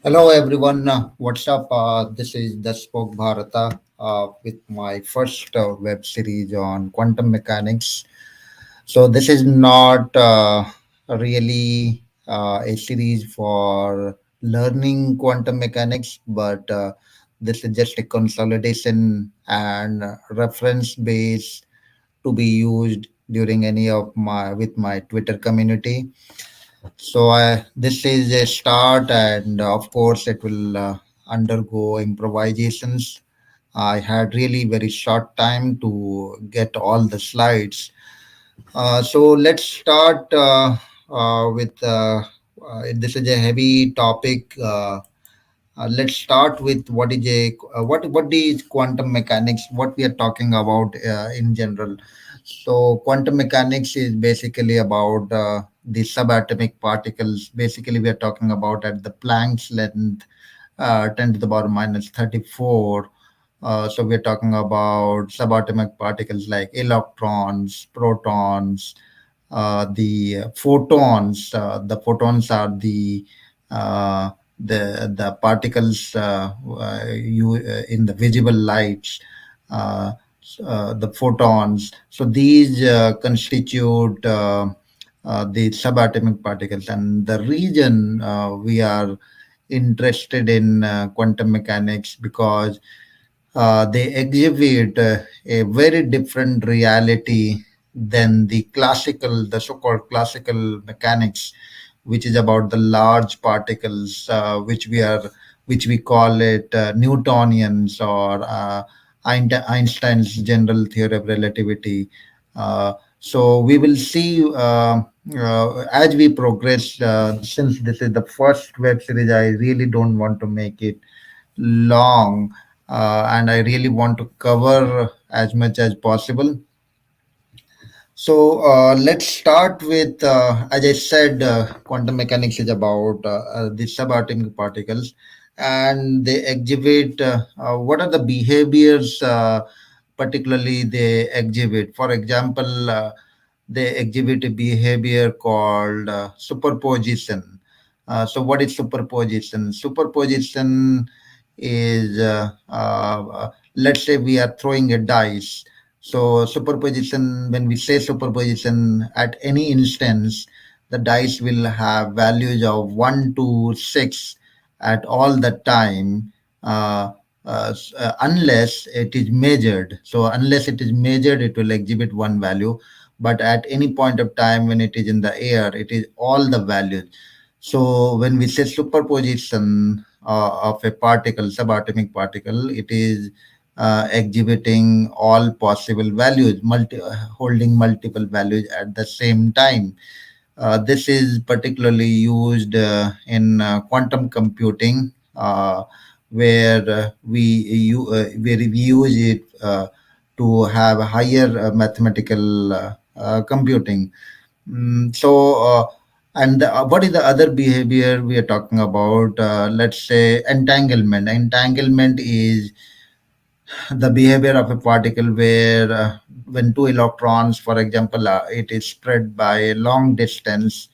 Hello everyone, what's up? This is the Spoke Bharata with my first web series on quantum mechanics. So this is not really a series for learning quantum mechanics, but this is just a consolidation and reference base to be used during any of my with my Twitter community. So this is a start, and of course, it will undergo improvisations. I had really very short time to get all the slides. So let's start with this is a heavy topic. Let's start with what is quantum mechanics, what we are talking about in general. So quantum mechanics is basically about the subatomic particles. Basically, we are talking about at the Planck's length, 10 to the power minus 34. So we're talking about subatomic particles like electrons, protons, the photons. The photons are the particles in the visible lights. The photons. So these constitute the subatomic particles, and the reason we are interested in quantum mechanics because they exhibit a very different reality than the so-called classical mechanics, which is about the large particles, which we call it Newtonians or Einstein's general theory of relativity. So we will see as we progress. Since this is the first web series, I really don't want to make it long, and I really want to cover as much as possible. So let's start with, as I said, quantum mechanics is about the subatomic particles, and they exhibit what are the behaviors, particularly they exhibit. For example, they exhibit a behavior called superposition. So, what is superposition? Superposition is, let's say, we are throwing a dice. So superposition, when we say superposition, at any instance, the dice will have values of 1 to 6 at all the time, unless it is measured. So unless it is measured, it will exhibit one value. But at any point of time when it is in the air, it is all the values. So when we say superposition of a particle, subatomic particle, it is exhibiting all possible values, holding multiple values at the same time. This is particularly used in quantum computing, where we use it to have higher mathematical computing. What is the other behavior we are talking about? Let's say entanglement. Entanglement is the behavior of a particle where when two electrons, for example, it is spread by a long distance,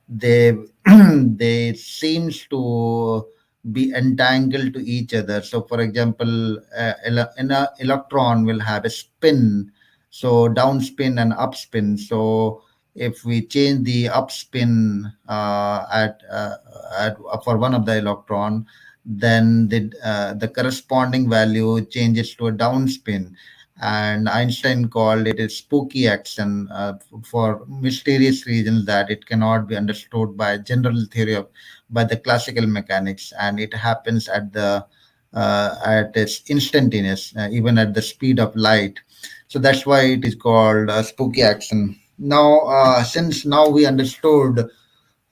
they they seems to be entangled to each other. So for example, an electron will have a spin, so down spin and up spin. So if we change the up spin at for one of the electron, then the corresponding value changes to a downspin. And Einstein called it a spooky action for mysterious reasons that it cannot be understood by general theory of by the classical mechanics, and it happens at its instantaneous, even at the speed of light. So that's why it is called spooky action. Now, since now we understood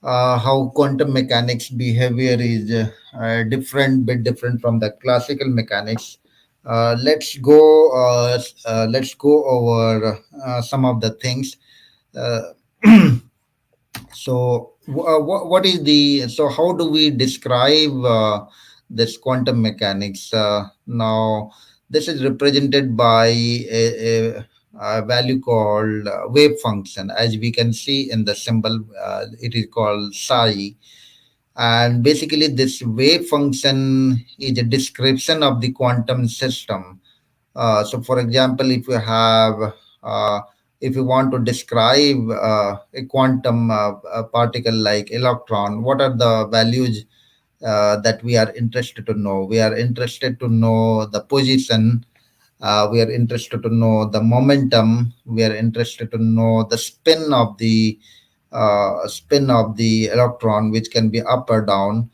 how quantum mechanics behavior is bit different from the classical mechanics. Let's go over some of the things. Uh, what is the so how do we describe this quantum mechanics? Now, this is represented by a value called wave function. As we can see in the symbol, it is called psi. And basically, this wave function is a description of the quantum system. So, for example, uh, if you want to describe a quantum particle like electron, what are the values that we are interested to know? We are interested to know the position. We are interested to know the momentum. We are interested to know the spin of the electron, which can be up or down.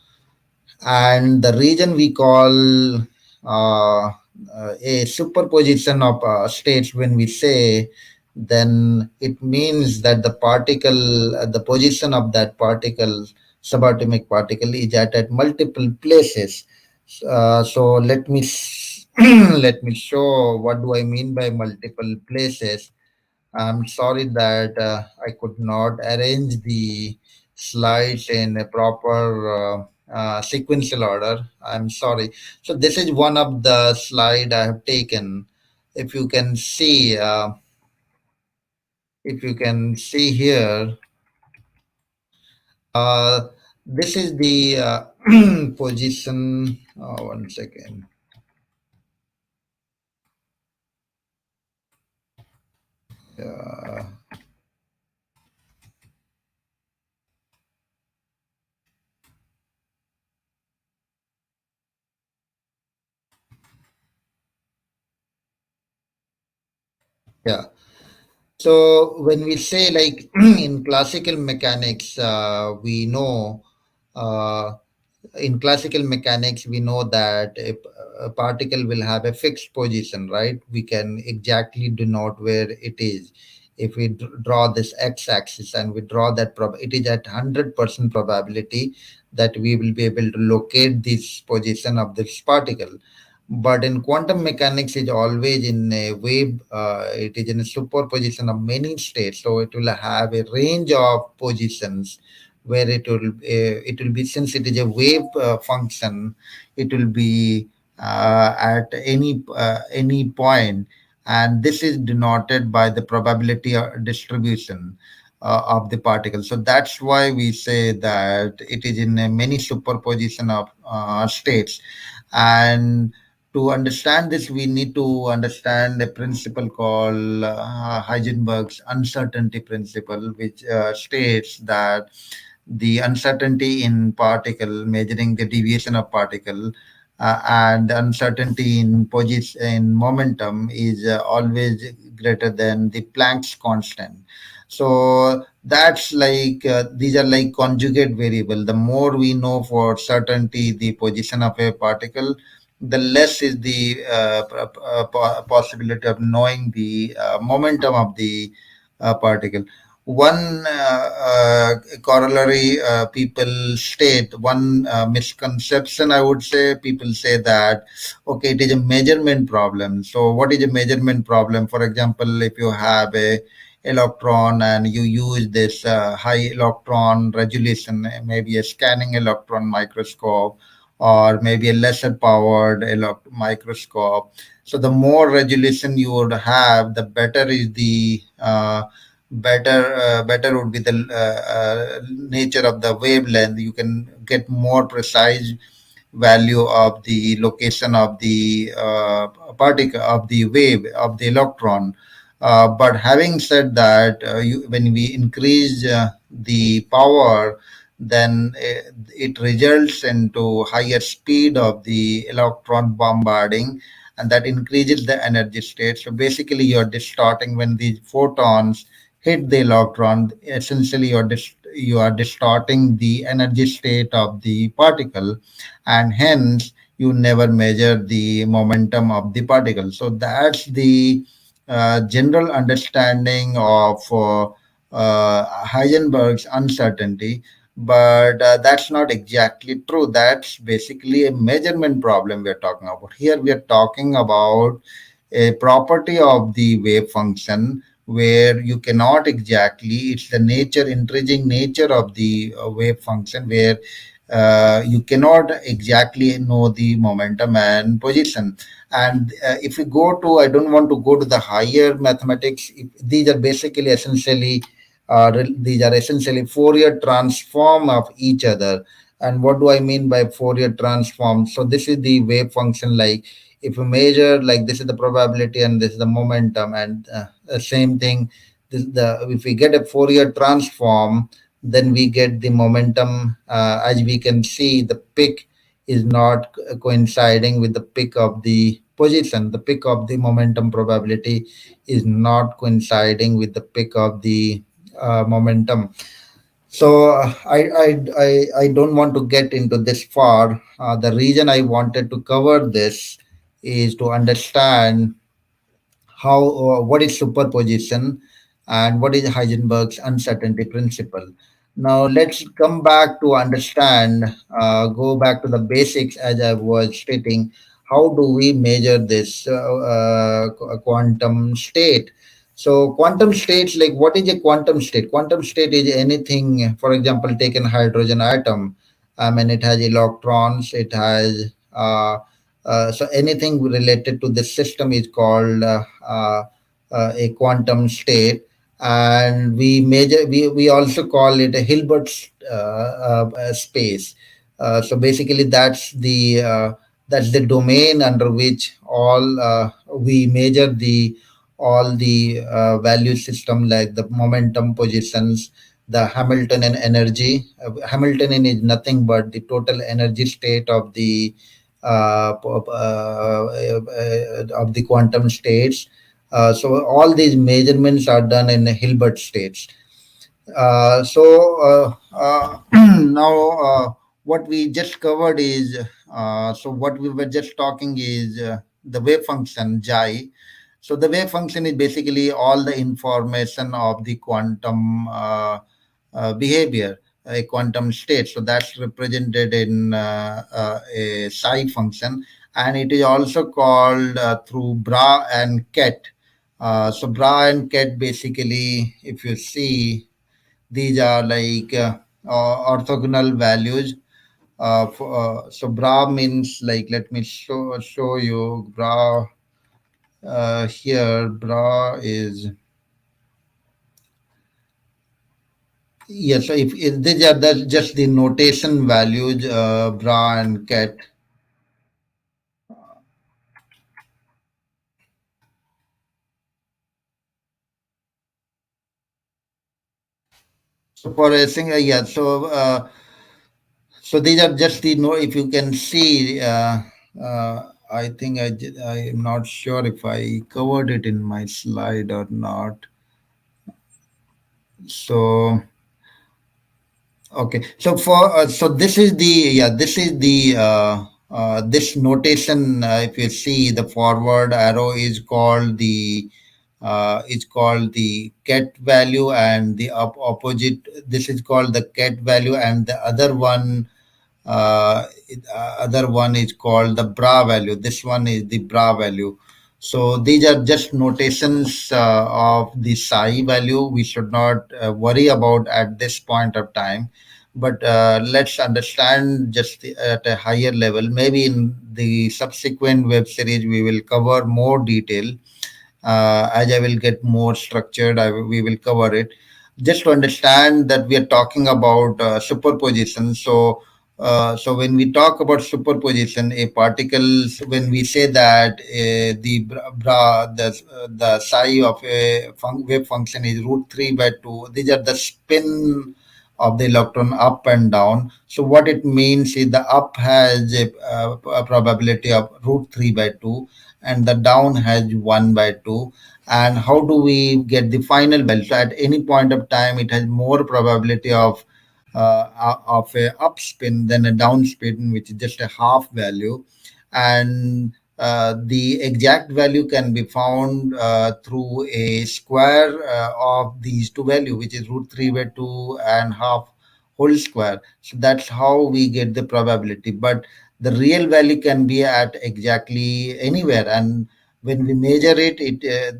And the region we call a superposition of states. When we say, then it means that the particle, the position of that particle, subatomic particle, is at multiple places. So let me let me show what do I mean by multiple places. I'm sorry that I could not arrange the slides in a proper sequential order. I'm sorry. So this is one of the slide I have taken. If you can see, if you can see here, uh, this is the position. One second. Uh, yeah. So when we say like in classical mechanics, we know uh, in classical mechanics we know that a particle will have a fixed position, right? We can exactly denote where it is. If we draw this x-axis and we draw that, it is at 100% probability that we will be able to locate this position of this particle. But in quantum mechanics, it's always in a wave. It is in a superposition of many states, so it will have a range of positions where it will be, since it is a wave function, it will be at any point, and this is denoted by the probability distribution of the particle. So that's why we say that it is in a many superposition of states. And to understand this, we need to understand a principle called Heisenberg's uncertainty principle, which states that the uncertainty in particle, measuring the deviation of particle, and uncertainty in position in momentum is always greater than the Planck's constant. So that's like these are like conjugate variable. The more we know for certainty the position of a particle, the less is the possibility of knowing the momentum of the particle. One corollary people state, one misconception, I would say, people say that, okay, it is a measurement problem. So what is a measurement problem? For example, if you have a electron and you use this high electron resolution, maybe a scanning electron microscope, or maybe a lesser powered microscope. So the more resolution you would have, the better is the better would be the nature of the wavelength. You can get more precise value of the location of the particle, of the wave, of the electron. But having said that, when we increase the power, then it results into higher speed of the electron bombarding, and that increases the energy state. So basically, you're distorting when these photons hit the electron. Essentially, you are distorting the energy state of the particle, and hence you never measure the momentum of the particle. So that's the general understanding of Heisenberg's uncertainty. But that's not exactly true. That's basically a measurement problem we're talking about. Here we are talking about a property of the wave function where you cannot exactly, it's the nature, intrinsic nature of the wave function, where you cannot exactly know the momentum and position. And if we go to, I don't want to go to the higher mathematics. These are basically essentially these are essentially Fourier transform of each other. And what do I mean by Fourier transform? So this is the wave function. Like if you measure, like this is the probability and this is the momentum, and the same thing. This, the if we get a Fourier transform, then we get the momentum. As we can see, the peak is not coinciding with the peak of the position. The peak of the momentum probability is not coinciding with the peak of the momentum. So I don't want to get into this far. The reason I wanted to cover this is to understand how what is superposition and what is Heisenberg's uncertainty principle. Now let's come back to understand, go back to the basics as I was stating. How do we measure this quantum state? So quantum states, like what is a quantum state? Quantum state is anything, for example, take an hydrogen atom. I mean, it has electrons, it has so anything related to the system is called a quantum state, and we also call it a Hilbert space. So basically, that's the domain under which all we measure the all the value system, like the momentum positions, the Hamiltonian energy. Hamiltonian is nothing but the total energy state of the quantum states. So all these measurements are done in Hilbert states. Now what we just covered is so what we were just talking is the wave function Xi. So the wave function is basically all the information of the quantum behavior, a quantum state. So that's represented in a psi function, and it is also called through Bra and Ket. So Bra and Ket basically, if you see, these are like orthogonal values. So Bra means, like, let me show you Bra. Here Bra is, yes. So if these are just the notation values, Bra and Ket. So for a single, yeah. So these are just the no. If you can see, I think I am not sure if I covered it in my slide or not. So okay, so for so this is the, yeah, this is the this notation. If you see, the forward arrow is called the ket value, and the opposite, this is called the ket value, and the other one is called the bra value. This one is the bra value. So these are just notations of the psi value. We should not worry about at this point of time, but let's understand just at a higher level. Maybe in the subsequent web series we will cover more detail. As I will get more structured, we will cover it. Just to understand that we are talking about superposition. So when we talk about superposition, a particles, when we say that the psi of a wave function is root 3 by 2, these are the spin of the electron up and down. So what it means is the up has a probability of root 3 by 2, and the down has 1 by 2. And how do we get the final value? So at any point of time, it has more probability of a up spin than a down spin, which is just a half value. And the exact value can be found through a square of these two values, which is root 3 by 2 and half whole square. So that's how we get the probability. But the real value can be at exactly anywhere, and when we measure it,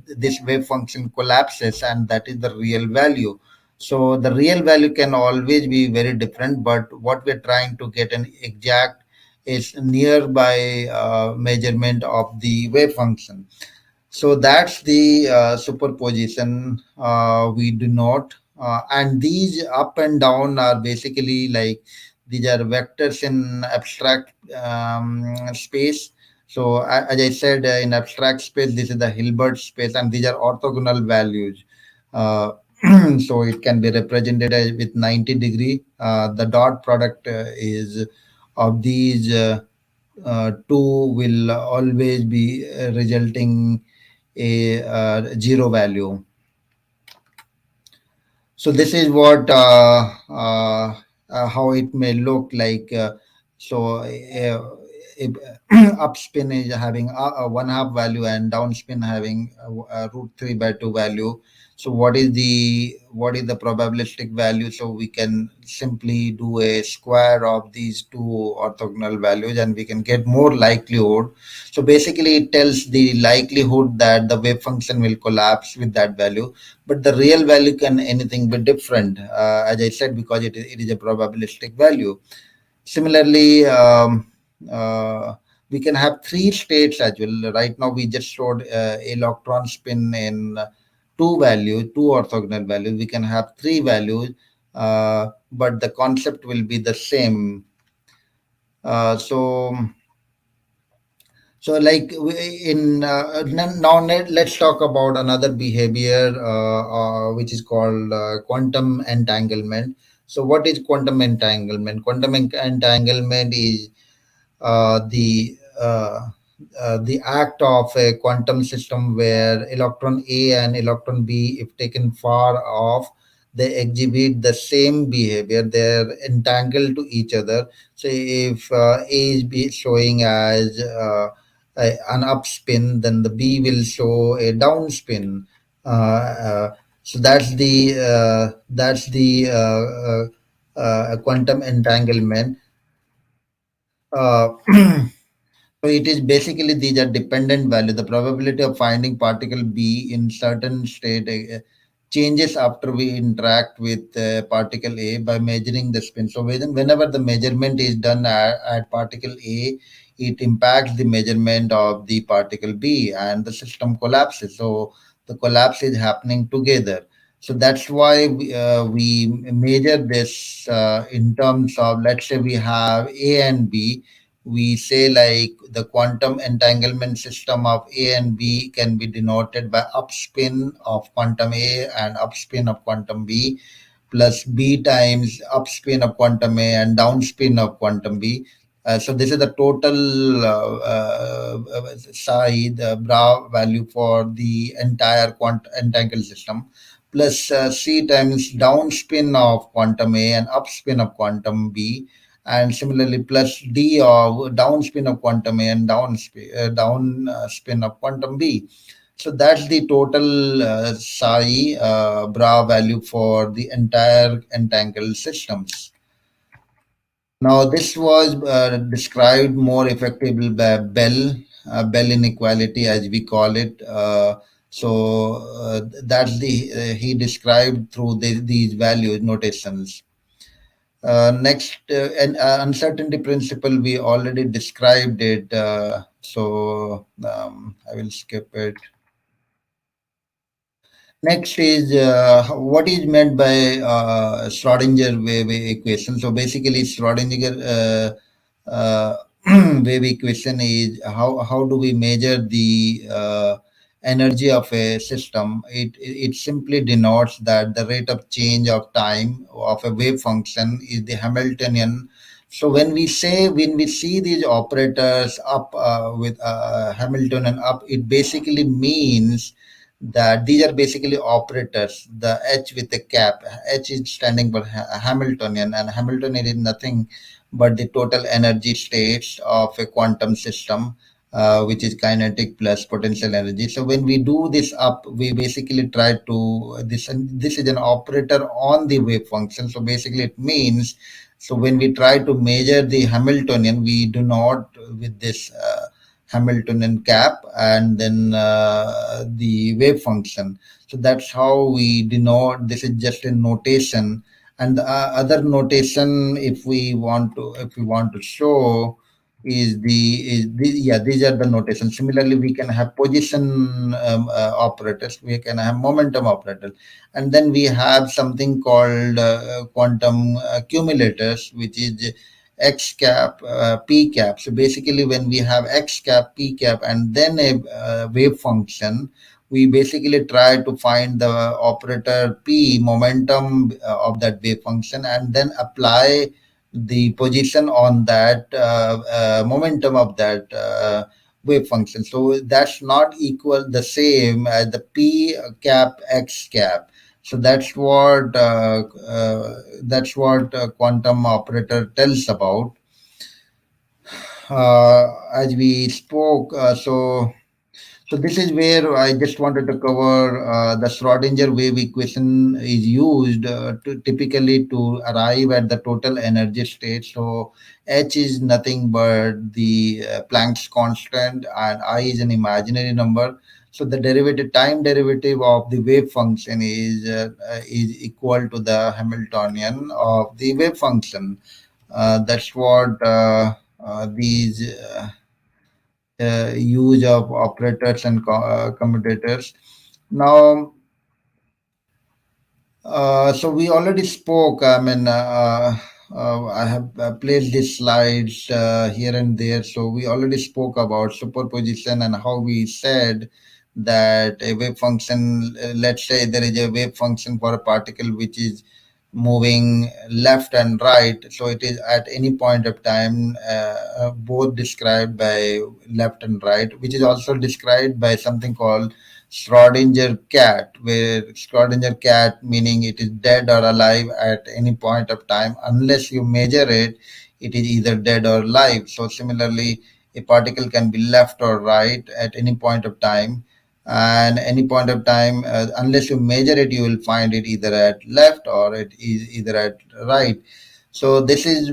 this wave function collapses, and that is the real value. So the real value can always be very different, but what we're trying to get an exact is nearby measurement of the wave function. So that's the superposition we do not. And these up and down are basically like These are vectors in abstract space. So as I said, in abstract space, this is the Hilbert space, and these are orthogonal values. Uh, so it can be represented as with 90-degree. The dot product is of these two will always be resulting a zero value. So this is what how it may look like. If up spin is having a 1/2 value and down spin having root 3 by 2 value. So what is the probabilistic value? So we can simply do a square of these two orthogonal values and we can get more likelihood. So basically it tells the likelihood that the wave function will collapse with that value, but the real value can anything be different, as I said, because it is a probabilistic value. Similarly, we can have three states as well. Right now we just showed electron spin in two values, two orthogonal values. We can have three values, but the concept will be the same. So like in now let's talk about another behavior which is called quantum entanglement. So what is quantum entanglement? Entanglement is the act of a quantum system where electron A and electron B, if taken far off, they exhibit the same behavior. They're entangled to each other. So if A is showing as an up spin, then the B will show a down spin. So that's the quantum entanglement. Uh, So it is basically these are dependent value. The probability of finding particle B in certain state changes after we interact with particle A by measuring the spin. So whenever the measurement is done at particle A, it impacts the measurement of the particle B and the system collapses. So the collapse is happening together. So that's why we measure this in terms of, let's say we have A and B. We say like the quantum entanglement system of A and B can be denoted by upspin of quantum A and upspin of quantum B plus B times upspin of quantum A and downspin of quantum B. So this is the total psi, the bra value for the entire entangled system, plus C times downspin of quantum A and upspin of quantum B, and similarly plus D of downspin of quantum A and down spin of quantum B. So that's the total psi bra value for the entire entangled systems. Now, this was described more effectively by Bell inequality, as we call it. That's he described through these values notations. Next, an uncertainty principle, we already described it. I will skip it. Next is what is meant by Schrodinger wave equation. So basically, Schrodinger wave equation is how do we measure the energy of a system? It simply denotes that the rate of change of time of a wave function is the Hamiltonian. So when we see these operators up with Hamiltonian up, it basically means that these are basically operators. The H with the cap, H is standing for Hamiltonian, and Hamiltonian is nothing but the total energy states of a quantum system, which is kinetic plus potential energy. So when we do this up, we basically try to this is an operator on the wave function. So basically it means, so when we try to measure the Hamiltonian, we do not with this Hamiltonian cap and then the wave function. So that's how we denote. This is just a notation, and the other notation, if we want to show. yeah, these are the notations. Similarly, we can have position operators, we can have momentum operators, and then we have something called quantum accumulators, which is x cap, p cap. So basically, when we have x cap, p cap, and then a wave function, we basically try to find the operator p momentum of that wave function, and then apply the position on that momentum of that wave function. So that's not equal the same as the p cap x cap. So that's what quantum operator tells about. As we spoke, so this is where I just wanted to cover the Schrodinger wave equation is used typically to arrive at the total energy state. So H is nothing but the Planck's constant, and I is an imaginary number. So the time derivative of the wave function is equal to the Hamiltonian of the wave function. That's what these use of operators and commutators. Now, so we already spoke. I mean, I have placed these slides here and there. So we already spoke about superposition and how we said that a wave function, let's say there is a wave function for a particle which is moving left and right. So it is at any point of time, both described by left and right, which is also described by something called Schrodinger cat, where Schrodinger cat meaning it is dead or alive at any point of time. Unless you measure it, it is either dead or alive. So similarly, a particle can be left or right at any point of time. And any point of time, unless you measure it, you will find it either at left or it is either at right. So this is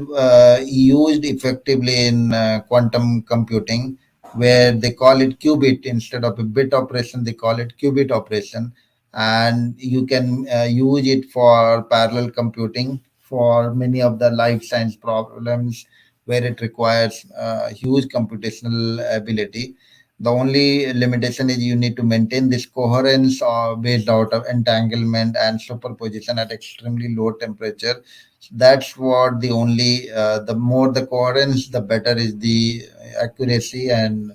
used effectively in quantum computing, where they call it qubit instead of a bit operation. They call it qubit operation, and you can use it for parallel computing for many of the life science problems where it requires huge computational ability. The only limitation is you need to maintain this coherence based out of entanglement and superposition at extremely low temperature. That's what the only the more the coherence, the better is the accuracy, and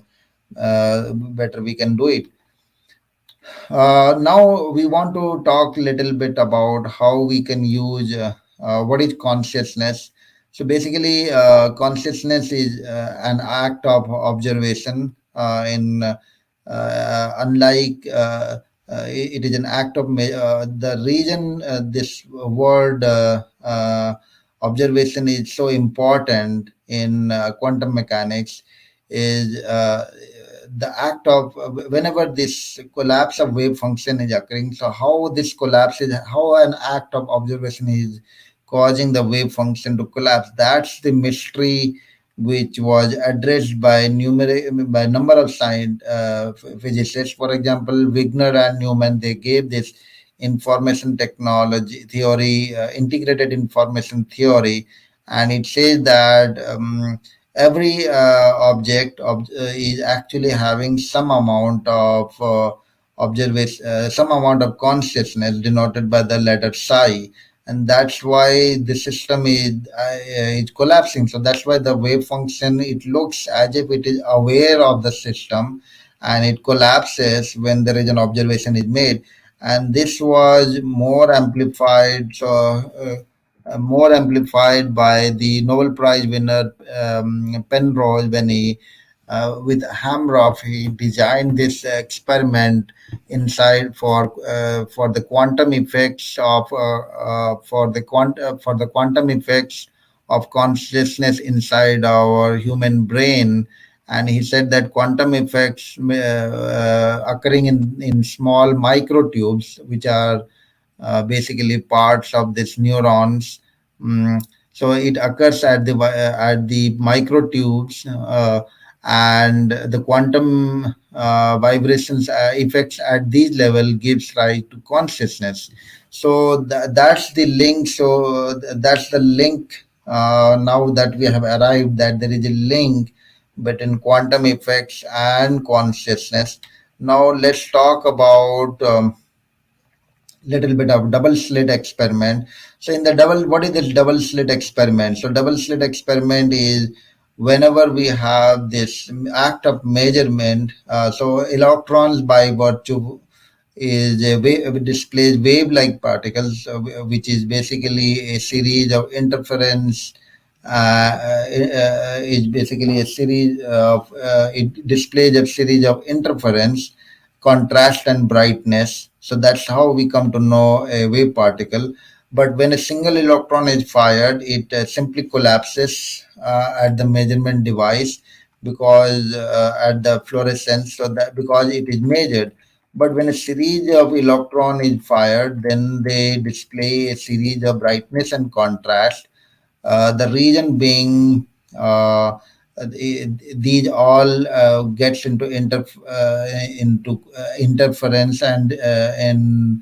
better we can do it. Now we want to talk a little bit about how we can use what is consciousness. So basically, consciousness is an act of observation. In Unlike it is an act of the reason this word observation is so important in quantum mechanics is the act of whenever this collapse of wave function is occurring. So how this collapse is, how an act of observation is causing the wave function to collapse, that's the mystery which was addressed by by number of physicists. For example, Wigner and Newman, they gave this information technology theory, integrated information theory, and it says that every is actually having some amount of observation, some amount of consciousness denoted by the letter psi, and that's why the system is collapsing. So that's why the wave function, it looks as if it is aware of the system, and it collapses when there is an observation is made. And this was more amplified. More amplified by the Nobel Prize winner Penrose when he, with Hamroff, he designed this experiment inside for the quantum effects of for the quantum effects of consciousness inside our human brain. And he said that quantum effects occurring in small microtubes, which are basically parts of this neurons. Mm, so it occurs at the microtubes, and the quantum vibrations effects at these level gives rise to consciousness. So that's the link. So that's the link. Now that we have arrived, that there is a link between quantum effects and consciousness. Now let's talk about little bit of double slit experiment. So in the double, what is this double slit experiment? So double slit experiment is whenever we have this act of measurement. So electrons by virtue is a wave, displays wave-like particles, which is basically a series of interference. Is basically a series of it displays a series of interference, contrast, and brightness. So that's how we come to know a wave particle. But when a single electron is fired, it simply collapses at the measurement device because at the fluorescence, so that because it is measured. But when a series of electron is fired, then they display a series of brightness and contrast. The reason being, these all gets into interference and they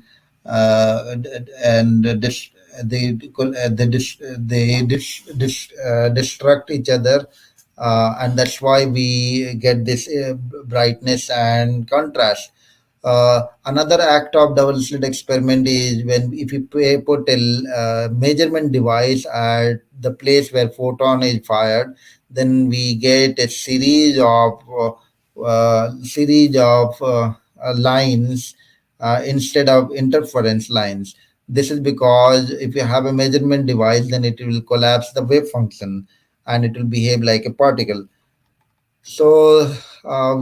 destruct each other, and that's why we get this brightness and contrast. Another act of double slit experiment is when if you put a measurement device at the place where photon is fired, then we get a series of lines instead of interference lines. This is because if you have a measurement device, then it will collapse the wave function and it will behave like a particle. So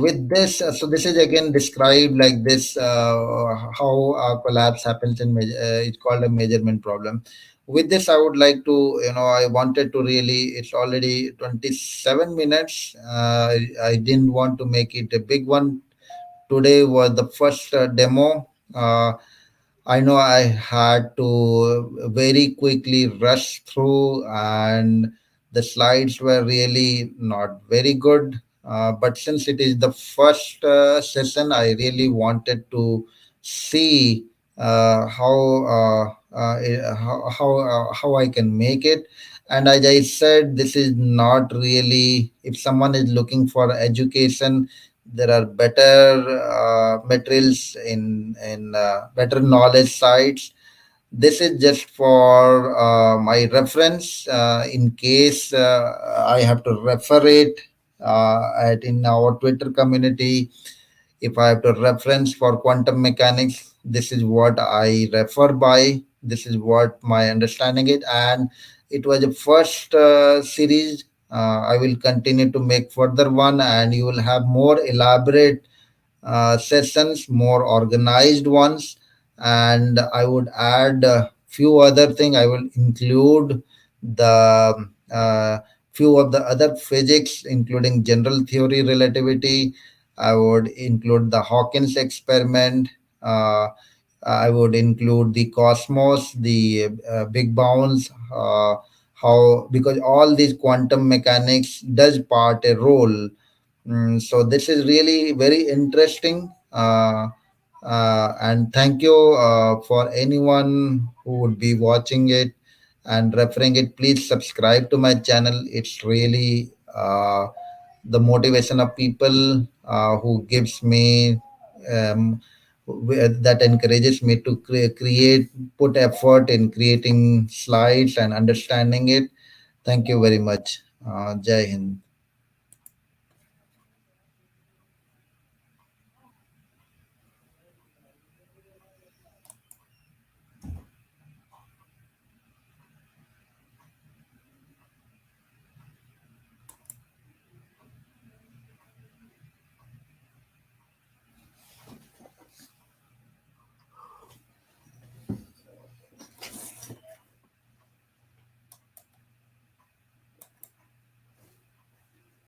with this, so this is again described like this, how collapse happens in it's called a measurement problem. With this, I would like to, I wanted to really, it's already 27 minutes. I didn't want to make it a big one. Today was the first demo. I know I had to very quickly rush through, and the slides were really not very good. But since it is the first session, I really wanted to see how I can make it. And as I said, this is not really, if someone is looking for education, there are better materials in better knowledge sites. This is just for my reference in case I have to refer it at in our Twitter community. If I have to reference for quantum mechanics, this is what I refer by. This is what my understanding is, and it was a first series. I will continue to make further one, and you will have more elaborate sessions, more organized ones, and I would add a few other things. I will include the few of the other physics, including general theory relativity. I would include the Hawkins experiment. Uh, I would include the cosmos, the big bounds, how because all these quantum mechanics does part a role. So this is really very interesting. And thank you for anyone who would be watching it and referring it. Please subscribe to my channel. It's really the motivation of people who gives me that encourages me to create, put effort in creating slides and understanding it. Thank you very much. Jai Hind.